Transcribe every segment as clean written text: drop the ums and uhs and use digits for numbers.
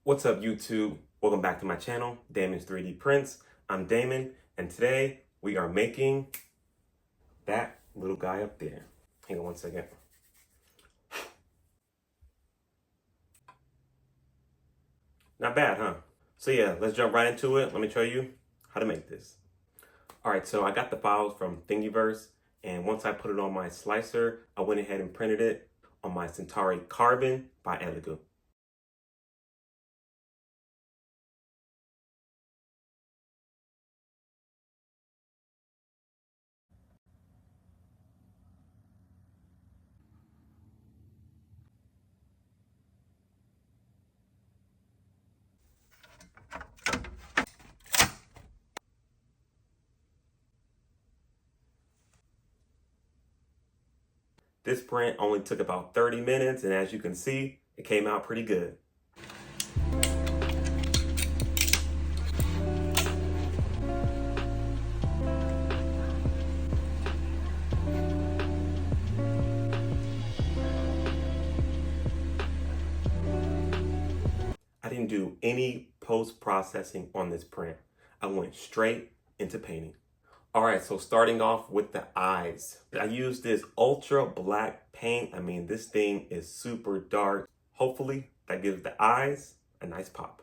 What's up, YouTube? Welcome back to my channel, Damon's 3D Prints. I'm Damon, and today we are making that little guy up there. Hang on one second. Not bad, huh? So yeah, let's jump right into it. Let me show you how to make this. All right, so I got the files from Thingiverse, and once I put it on my slicer, I went ahead and printed it on my Centauri Carbon by Elegoo. This print only took about 30 minutes, and as you can see, it came out pretty good. I didn't do any post-processing on this print. I went straight into painting. All right, so starting off with the eyes. I used this ultra black paint. I mean, this thing is super dark. Hopefully that gives the eyes a nice pop.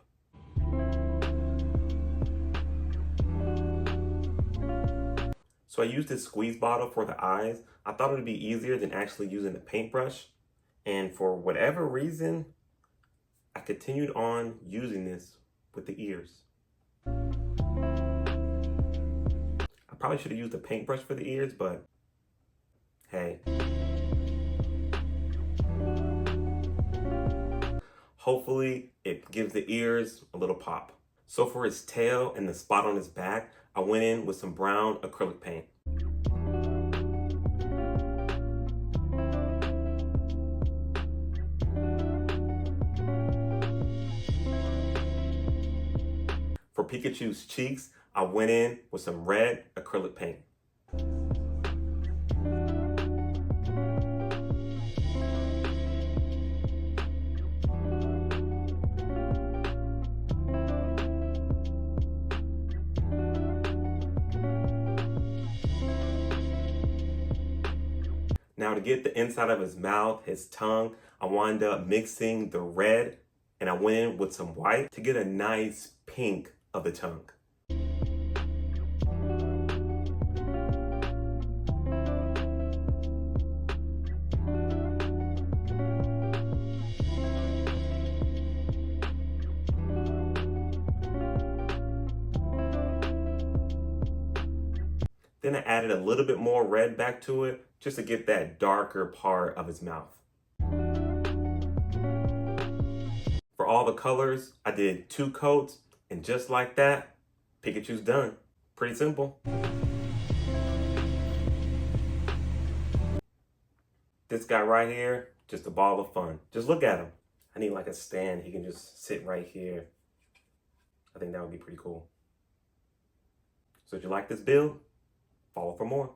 So I used this squeeze bottle for the eyes. I thought it would be easier than actually using the paintbrush. And for whatever reason, I continued on using this with the ears. I probably should have used a paintbrush for the ears, but hey. Hopefully it gives the ears a little pop. So for his tail and the spot on his back, I went in with some brown acrylic paint. For Pikachu's cheeks, I went in with some red acrylic paint. Now to get the inside of his mouth, his tongue, I wound up mixing the red and I went in with some white to get a nice pink of the tongue. Then I added a little bit more red back to it just to get that darker part of his mouth. For all the colors, I did 2 coats, and just like that, Pikachu's done. Pretty simple. This guy right here, just a ball of fun. Just look at him. I need like a stand. He can just sit right here. I think that would be pretty cool. So if you like this build, follow for more.